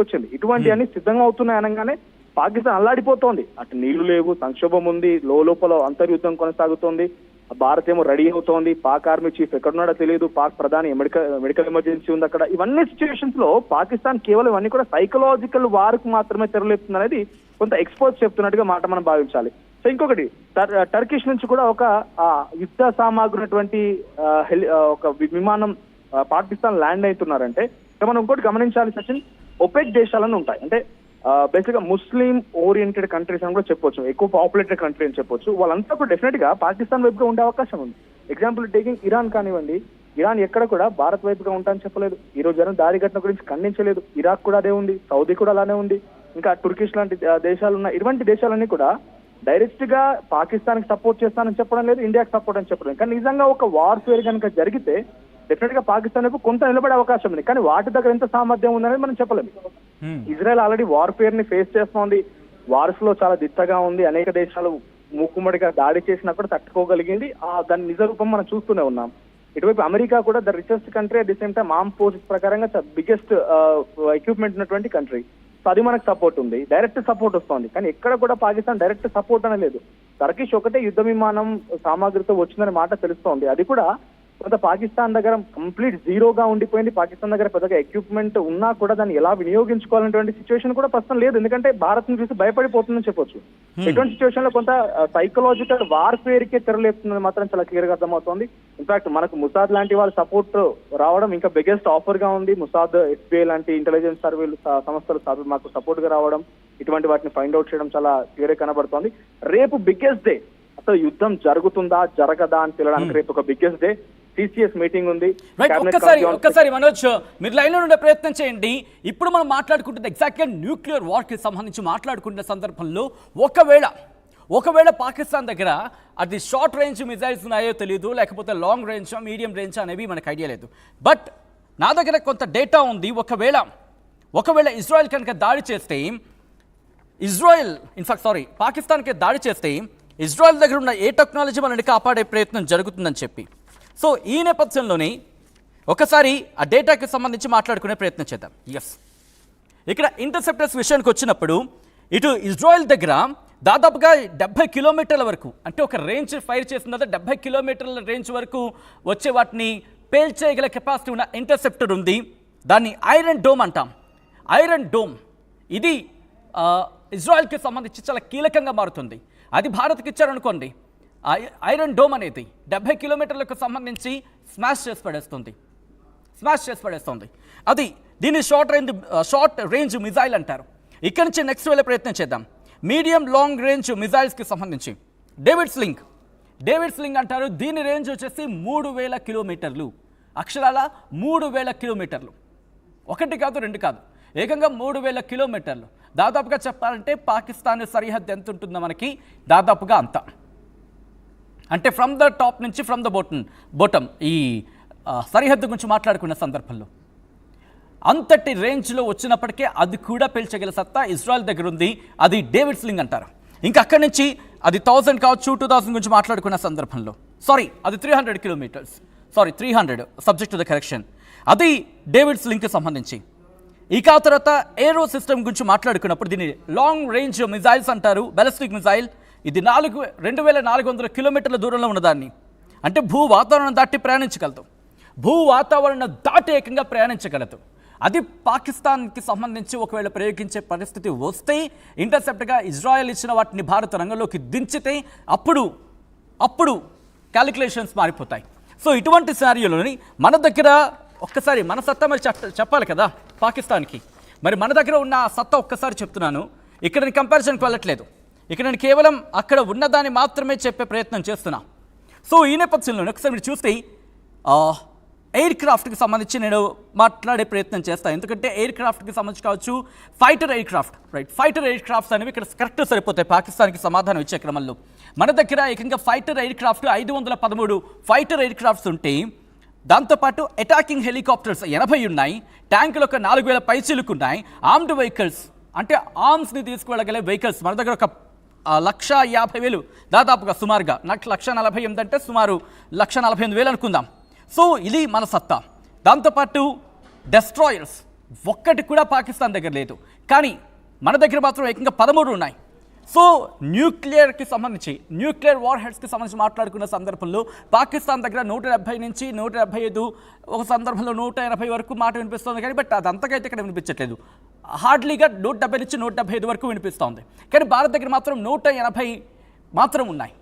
వచ్చింది. ఇటువంటి అన్ని సిద్ధంగా అవుతున్నాయి అనగానే పాకిస్తాన్ అల్లాడిపోతోంది. అటు నీళ్లు లేవు, సంక్షోభం ఉంది, లోపల అంతర్యుద్ధం కొనసాగుతోంది, భారత్ ఏమో రెడీ అవుతోంది, పాక్ ఆర్మీ చీఫ్ ఎక్కడున్నాడో తెలియదు, పాక్ ప్రధాని మెడికల్ ఎమర్జెన్సీ ఉంది అక్కడ. ఇవన్నీ సిచ్యువేషన్స్ లో పాకిస్తాన్ కేవలం ఇవన్నీ కూడా సైకలాజికల్ వార్కు మాత్రమే తెరలేపుతుంది అనేది కొంత ఎక్స్పర్ట్స్ చెప్తున్నట్టుగా మాట మనం భావించాలి. సో ఇంకొకటి, టర్కిష్ నుంచి కూడా ఒక యుద్ధ సామాగ్రి ఒక విమానం పాకిస్తాన్ ల్యాండ్ అవుతున్నారంటే మనం ఇంకోటి గమనించాలి సచిన్, ఒపెక్ దేశాలను ఉంటాయి, అంటే బేసిక్ గా ముస్లిం ఓరియంటెడ్ కంట్రీస్ అని కూడా చెప్పొచ్చు, ఎక్కువ పాపులేటెడ్ కంట్రీ అని చెప్పొచ్చు. వాళ్ళంతా కూడా డెఫినెట్ గా పాకిస్తాన్ వైపుగా ఉండే అవకాశం ఉంది. ఎగ్జాంపుల్ టేకింగ్ ఇరాన్ కానివ్వండి, ఇరాన్ ఎక్కడ కూడా భారత్ వైపుగా ఉంటానని చెప్పలేదు, ఈ రోజు జనం దాడి ఘటన గురించి ఖండించలేదు. ఇరాక్ కూడా అదే ఉంది, సౌదీ కూడా అలానే ఉంది, ఇంకా టుర్కిష్ లాంటి దేశాలు ఉన్నాయి. ఇటువంటి దేశాలన్నీ కూడా డైరెక్ట్ గా పాకిస్తాన్ కి సపోర్ట్ చేస్తానని చెప్పడం లేదు, ఇండియాకి సపోర్ట్ అని చెప్పడం. కానీ నిజంగా ఒక వార్ఫేర్ కనుక జరిగితే డెఫినెట్ గా పాకిస్తాన్ వైపు కొంత నిలబడే అవకాశం ఉంది. కానీ వాటి దగ్గర ఎంత సామర్థ్యం ఉందనేది మనం చెప్పలేము. ఇజ్రాయెల్ ఆల్రెడీ వార్ఫేర్ ని ఫేస్ చేస్తోంది, వార్స్ లో చాలా దిట్టగా ఉంది, అనేక దేశాలు మూకుమ్మడిగా దాడి చేసినా కూడా తట్టుకోగలిగింది. దాని నిజ రూపం మనం చూస్తూనే ఉన్నాం. ఇటువైపు అమెరికా కూడా the richest country, at the same time arm forces ప్రకారంగా బిగ్గెస్ట్ ఎక్విప్మెంట్ ఉన్నటువంటి కంట్రీ. సో అది మనకు సపోర్ట్ ఉంది, డైరెక్ట్ సపోర్ట్ వస్తుంది. కానీ ఎక్కడ కూడా పాకిస్తాన్ డైరెక్ట్ సపోర్ట్ అనలేదు. టర్కిష్ ఒకటే యుద్ధ విమానం సామాగ్రితో వచ్చిందనే మాట తెలుస్తోంది, అది కూడా కొంత పాకిస్తాన్ దగ్గర కంప్లీట్ జీరోగా ఉండిపోయింది. పాకిస్తాన్ దగ్గర పెద్దగా ఎక్విప్మెంట్ ఉన్నా కూడా దాన్ని ఎలా వినియోగించుకోవాలనేటువంటి సిచ్యువేషన్ కూడా ప్రస్తుతం లేదు, ఎందుకంటే భారత్ ని చూసి భయపడిపోతుందని చెప్పొచ్చు. ఇటువంటి సిచ్యువేషన్ లో కొంత సైకలాజికల్ వార్ఫేర్ కే తెరలేపుతున్నది మాత్రం చాలా క్లియర్ గా అర్థమవుతోంది. ఇన్ఫాక్ట్ మనకు ముసాద్ లాంటి వాళ్ళ సపోర్ట్ రావడం ఇంకా బిగ్గెస్ట్ ఆఫర్ గా ఉంది. ముసాద్, ఎస్బీఐ లాంటి ఇంటెలిజెన్స్ సంస్థలు మాకు సపోర్ట్ గా రావడం, ఇటువంటి వాటిని ఫైండ్ అవుట్ చేయడం చాలా క్లియర్ గా కనబడుతోంది. రేపు బిగ్గెస్ట్ డే, అసలు యుద్ధం జరుగుతుందా జరగదా అని తెలియడానికి రేపు ఒక బిగ్గెస్ట్ డే. సిసిఎస్ మీటింగ్ ఉంది. ఒక్కసారి మనోజ్ మీరు లైన్ లో ఉండే ప్రయత్నం చేయండి. ఇప్పుడు మనం మాట్లాడుకుంటుంది ఎగ్జాక్ట్గా న్యూక్లియర్ వార్ కి సంబంధించి మాట్లాడుకునే సందర్భంలో ఒకవేళ పాకిస్తాన్ దగ్గర అది షార్ట్ రేంజ్ మిజైల్స్ ఉన్నాయో తెలియదు, లేకపోతే లాంగ్ రేంజ్, మీడియం రేంజ్ అనేవి మనకు ఐడియా లేదు. బట్ నా దగ్గర కొంత డేటా ఉంది. ఒకవేళ ఇజ్రాయెల్ కనుక దాడి చేస్తే, పాకిస్తాన్కి దాడి చేస్తే ఇజ్రాయెల్ దగ్గర ఉన్న ఏ టెక్నాలజీ మనల్ని కాపాడే ప్రయత్నం జరుగుతుందని చెప్పి, సో ఈ నేపథ్యంలోనే ఒకసారి ఆ డేటాకి సంబంధించి మాట్లాడుకునే ప్రయత్నం చేద్దాం. ఇక్కడ ఇంటర్సెప్టర్స్ విషయానికి వచ్చినప్పుడు ఇటు ఇజ్రాయెల్ దగ్గర దాదాపుగా 70 కిలోమీటర్ల వరకు, అంటే ఒక రేంజ్ ఫైర్ చేసిన తర్వాత 70 కిలోమీటర్ల రేంజ్ వరకు వచ్చే వాటిని పేల్చేయగల కెపాసిటీ ఉన్న ఇంటర్సెప్టర్ ఉంది. దాన్ని ఐరన్ డోమ్ అంటాం. ఐరన్ డోమ్ ఇది ఇజ్రాయెల్కి సంబంధించి చాలా కీలకంగా మారుతుంది. అది భారత్కి ఇచ్చారనుకోండి, ఐరన్ డోమ్ అనేది 70 కిలోమీటర్లకు సంబంధించి స్మాష్ చేసి పడేస్తుంది. అది దీన్ని షార్ట్ రేంజ్ మిజైల్ అంటారు. ఇక్కడి నుంచి నెక్స్ట్ వెళ్ళే ప్రయత్నం చేద్దాం. మీడియం లాంగ్ రేంజ్ మిజైల్స్కి సంబంధించి డేవిడ్ స్లింగ్ అంటారు. దీని రేంజ్ వచ్చేసి 3000 కిలోమీటర్లు, అక్షరాల 3000 కిలోమీటర్లు. ఒకటి కాదు, రెండు కాదు, ఏకంగా 3000 కిలోమీటర్లు. దాదాపుగా చెప్పాలంటే పాకిస్తాన్ సరిహద్దు ఎంత ఉంటుందో మనకి, దాదాపుగా అంత. అంటే ఫ్రమ్ ద టాప్ నుంచి ఫ్రమ్ ద బోటమ్ ఈ సరిహద్దు గురించి మాట్లాడుకున్న సందర్భంలో అంతటి రేంజ్లో వచ్చినప్పటికే అది కూడా పేల్చగల సత్తా ఇజ్రాయెల్ దగ్గర ఉంది. అది డేవిడ్ స్లింగ్ అంటారు. ఇంకా అక్కడి నుంచి అది 1000 కావచ్చు, 2000 గురించి మాట్లాడుకున్న సందర్భంలో అది 300 kilometres, 300 subject to the correction. అది డేవిడ్ స్లింగ్కి సంబంధించి. ఇక ఆ తర్వాత ఏరో సిస్టమ్ గురించి మాట్లాడుకున్నప్పుడు దీన్ని లాంగ్ రేంజ్ మిజైల్స్ అంటారు. బ్యాలిస్టిక్ మిజైల్ ఇది 2400 కిలోమీటర్ల దూరంలో ఉన్నదాన్ని, అంటే భూ వాతావరణం దాటి ఏకంగా ప్రయాణించగలదు. అది పాకిస్తాన్కి సంబంధించి ఒకవేళ ప్రయోగించే పరిస్థితి వస్తే, ఇంటర్సెప్ట్గా ఇజ్రాయెల్ ఇచ్చిన వాటిని భారత రంగంలోకి దించితే అప్పుడు క్యాలిక్యులేషన్స్ మారిపోతాయి. సో ఇటువంటి సినారియోలోని మన దగ్గర ఒక్కసారి మన సత్తా మరి చెప్పాలి కదా పాకిస్తాన్కి. మరి మన దగ్గర ఉన్న సత్తా ఒక్కసారి చెప్తున్నాను. ఇక్కడ నేను కంపారిజన్కి వెళ్ళట్లేదు, ఇక్కడ నేను కేవలం అక్కడ ఉన్నదాన్ని మాత్రమే చెప్పే ప్రయత్నం చేస్తున్నా. సో ఈ నేపథ్యంలో ఒకసారి మీరు చూస్తే ఎయిర్ క్రాఫ్ట్కి సంబంధించి నేను మాట్లాడే ప్రయత్నం చేస్తాను. ఎందుకంటే ఎయిర్ క్రాఫ్ట్కి సంబంధించి కావచ్చు, ఫైటర్ ఎయిర్ క్రాఫ్ట్స్ అనేవి ఇక్కడ కరెక్ట్ సరిపోతాయి పాకిస్తాన్కి సమాధానం ఇచ్చే క్రమంలో. మన దగ్గర ఏకంగా fighter air craft 513 fighter air crafts ఉంటే, దాంతోపాటు అటాకింగ్ హెలికాప్టర్స్ 80 ఉన్నాయి, ట్యాంకులు ఒక 4000 పైచీలకు ఉన్నాయి, ఆర్మ్డ్ వెహికల్స్ అంటే ఆర్మ్స్ని తీసుకువెళ్ళగలే వెహికల్స్ మన దగ్గర ఒక 1,50,000 దాదాపుగా, సుమారుగా 1,48,000 అంటే సుమారు 1,48,000 అనుకుందాం. సో ఇది మన సత్తా. దాంతోపాటు డెస్ట్రాయర్స్ ఒక్కటి కూడా పాకిస్తాన్ దగ్గర లేదు. కానీ మన దగ్గర మాత్రం ఏకంగా 13 ఉన్నాయి. సో న్యూక్లియర్కి సంబంధించి న్యూక్లియర్ వార్ హెడ్స్కి సంబంధించి మాట్లాడుకున్న సందర్భంలో పాకిస్తాన్ దగ్గర 170 నుంచి 175, ఒక సందర్భంలో 180 వరకు మాట వినిపిస్తుంది. కానీ బట్ అది అంతకైతే ఇక్కడ వినిపించట్లేదు. హార్డ్లీగా 170 నుంచి 175 వరకు వినిపిస్తోంది. కానీ భారత్ దగ్గర మాత్రం 180 మాత్రం ఉన్నాయి.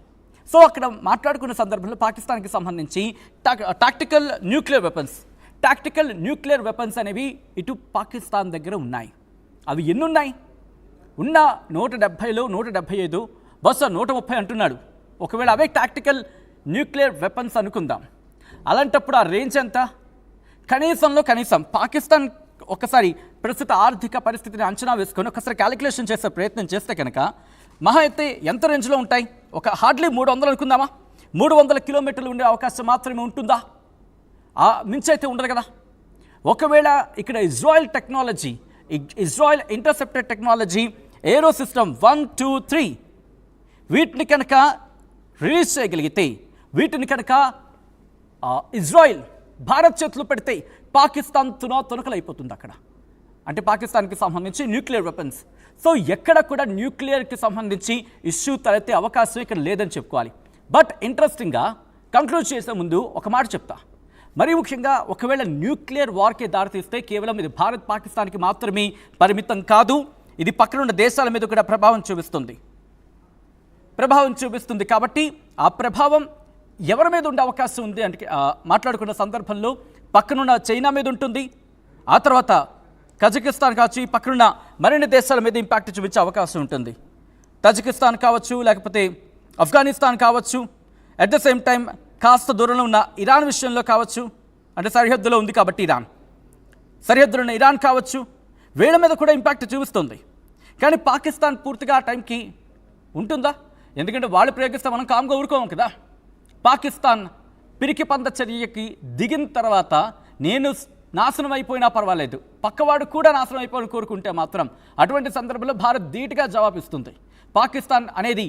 సో అక్కడ మాట్లాడుకున్న సందర్భంలో పాకిస్తాన్కి సంబంధించి టాక్టికల్ న్యూక్లియర్ వెపన్స్ అనేవి ఇటు పాకిస్తాన్ దగ్గర ఉన్నాయి. అవి ఎన్ని ఉన్నాయి? ఉన్న 170లో 175, బహుశా 130 అంటున్నాడు. ఒకవేళ అవే టాక్టికల్ న్యూక్లియర్ వెపన్స్ అనుకుందాం. అలాంటప్పుడు ఆ రేంజ్ ఎంత? కనీసంలో కనీసం పాకిస్తాన్ ఒకసారి ప్రస్తుత ఆర్థిక పరిస్థితిని అంచనా వేసుకొని ఒకసారి క్యాలిక్యులేషన్ చేసే ప్రయత్నం చేస్తే కనుక మహా అయితే ఎంత రేంజ్లో ఉంటాయి? ఒక హార్డ్లీ 300 అనుకుందామా? 300 కిలోమీటర్లు ఉండే అవకాశం మాత్రమే ఉంటుందా? మించి అయితే ఉండదు కదా. ఒకవేళ ఇక్కడ ఇజ్రాయెల్ ఇంటర్సెప్టర్ టెక్నాలజీ, ఏరో సిస్టమ్ 1, 2, 3 వీటిని కనుక రిలీజ్ చేయగలిగితే, వీటిని కనుక ఇజ్రాయెల్ భారత్ చేతులు పెడితే పాకిస్తాన్ తునకలైపోతుంది అక్కడ. అంటే పాకిస్తాన్కి సంబంధించి న్యూక్లియర్ వెపన్స్. సో ఎక్కడ కూడా న్యూక్లియర్కి సంబంధించి ఇష్యూ తలెత్తే అవకాశం ఇక్కడ లేదని చెప్పుకోవాలి. బట్ ఇంట్రెస్టింగ్గా కంక్లూడ్ చేసే ముందు ఒక మాట చెప్తా. మరీ ముఖ్యంగా ఒకవేళ న్యూక్లియర్ వార్కి దారితీస్తే కేవలం ఇది భారత్ పాకిస్తాన్కి మాత్రమే పరిమితం కాదు, ఇది పక్కనున్న దేశాల మీద కూడా ప్రభావం చూపిస్తుంది. కాబట్టి ఆ ప్రభావం ఎవరి మీద ఉండే అవకాశం ఉంది అంటే మాట్లాడుకున్న సందర్భంలో పక్కనున్న చైనా మీద ఉంటుంది, ఆ తర్వాత కజకిస్తాన్ కావచ్చు, ఈ పక్కనున్న మరిన్ని దేశాల మీద ఇంపాక్ట్ చూపించే అవకాశం ఉంటుంది. తజికిస్తాన్ కావచ్చు, లేకపోతే ఆఫ్ఘనిస్తాన్ కావచ్చు, అట్ ద సేమ్ టైం కాస్త దూరంలో ఉన్న ఇరాన్ విషయంలో కావచ్చు, అంటే సరిహద్దులో ఉంది కాబట్టి సరిహద్దులో ఉన్న ఇరాన్ కావచ్చు, వీళ్ళ మీద కూడా ఇంపాక్ట్ చూపిస్తుంది. కానీ పాకిస్తాన్ పూర్తిగా ఆ టైంకి ఉంటుందా? ఎందుకంటే వాళ్ళు ప్రయోగిస్తే మనం కామ్గా ఊరుకోము కదా. పాకిస్తాన్ పిరికి పంద చర్యకి దిగిన తర్వాత నేను నాశనం అయిపోయినా పర్వాలేదు, పక్కవాడు కూడా నాశనం అయిపోయిన కోరుకుంటే మాత్రం అటువంటి సందర్భంలో భారత్ ధీటుగా జవాబిస్తుంది. పాకిస్తాన్ అనేది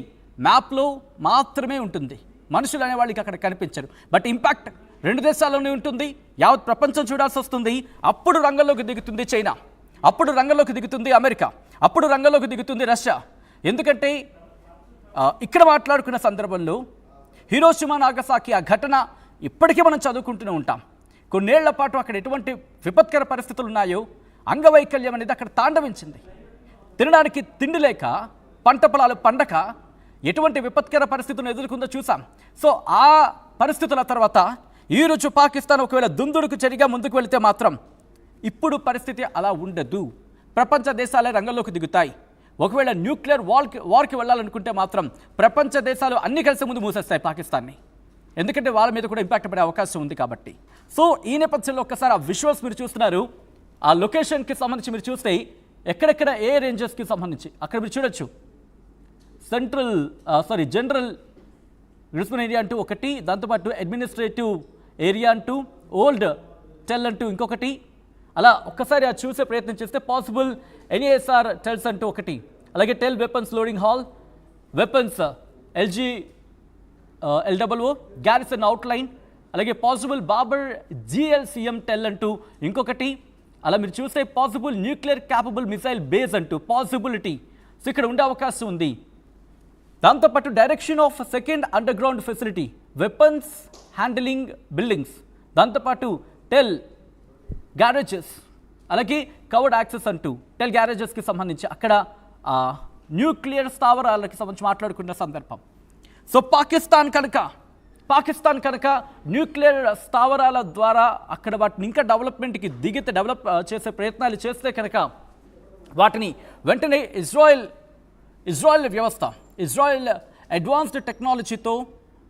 మ్యాప్లో మాత్రమే ఉంటుంది, మనుషులు అనే వాళ్ళకి అక్కడ కనిపించరు. బట్ ఇంపాక్ట్ రెండు దేశాల్లోనే ఉంటుంది, యావత్ ప్రపంచం చూడాల్సి వస్తుంది. అప్పుడు రంగంలోకి దిగుతుంది చైనా, అప్పుడు రంగంలోకి దిగుతుంది అమెరికా, అప్పుడు రంగంలోకి దిగుతుంది రష్యా. ఎందుకంటే ఇక్కడ మాట్లాడుకున్న సందర్భంలో హిరోషిమా నాగసాకి ఆ ఘటన ఇప్పటికీ మనం చదువుకుంటూనే ఉంటాం. కొన్నేళ్ల పాటు అక్కడ ఎటువంటి విపత్కర పరిస్థితులు ఉన్నాయో, అంగవైకల్యం అనేది అక్కడ తాండవించింది. తినడానికి తిండి లేక, పంట పొలాలు పండక ఎటువంటి విపత్కర పరిస్థితులను ఎదుర్కొందో చూసాం. సో ఆ పరిస్థితుల తర్వాత ఈరోజు పాకిస్తాన్ ఒకవేళ దుందుడుకు చరిగా ముందుకు వెళితే మాత్రం ఇప్పుడు పరిస్థితి అలా ఉండదు. ప్రపంచ దేశాలే రంగంలోకి దిగుతాయి. ఒకవేళ న్యూక్లియర్ వార్కి వెళ్ళాలనుకుంటే మాత్రం ప్రపంచ దేశాలు అన్ని కలిసి ముందు మూసేస్తాయి పాకిస్తాన్ని, ఎందుకంటే వాళ్ళ మీద కూడా ఇంపాక్ట్ పడే అవకాశం ఉంది కాబట్టి. సో ఈ నేపథ్యంలో ఒక్కసారి ఆ విజువల్స్ మీరు చూస్తున్నారు, ఆ లొకేషన్కి సంబంధించి మీరు చూస్తే ఎక్కడెక్కడ ఏ రేంజెస్కి సంబంధించి అక్కడ మీరు చూడొచ్చు. జనరల్ రిస్మన్ ఏరియా అంటూ ఒకటి, దాంతోపాటు అడ్మినిస్ట్రేటివ్ ఏరియా అంటూ, ఓల్డ్ టెల్ అంటూ ఇంకొకటి, అలా ఒక్కసారి అది చూసే ప్రయత్నం చేస్తే పాసిబుల్ ఎన్ఏఎస్ఆర్ టెల్స్ అంటూ ఒకటి, అలాగే tell weapons loading hall, weapons LGO garrison outline, అలాగే పాసిబుల్ బాబర్ GLCM టెల్ అంటూ ఇంకొకటి, అలా మీరు చూస్తే possible nuclear capable missile base అంటూ పాసిబిలిటీ. సో ఇక్కడ ఉండే అవకాశం ఉంది. దాంతోపాటు direction of second under ground facility, weapons handling buildings, దాంతోపాటు టెల్ గ్యారేజెస్, అలాగే కవర్డ్ యాక్సెస్ అంటూ టెల్ గ్యారేజెస్కి సంబంధించి అక్కడ న్యూక్లియర్ స్థావరాలకి సంబంధించి మాట్లాడుకున్న సందర్భం. సో పాకిస్తాన్ కనుక న్యూక్లియర్ స్థావరాల ద్వారా అక్కడ వాటిని ఇంకా డెవలప్మెంట్కి డెవలప్ చేసే ప్రయత్నాలు చేస్తే కనుక వాటిని వెంటనే ఇజ్రాయెల్ అడ్వాన్స్డ్ టెక్నాలజీతో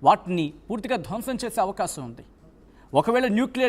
వాటిని పూర్తిగా ధ్వంసం చేసే అవకాశం ఉంది. ఒకవేళ న్యూక్లియర్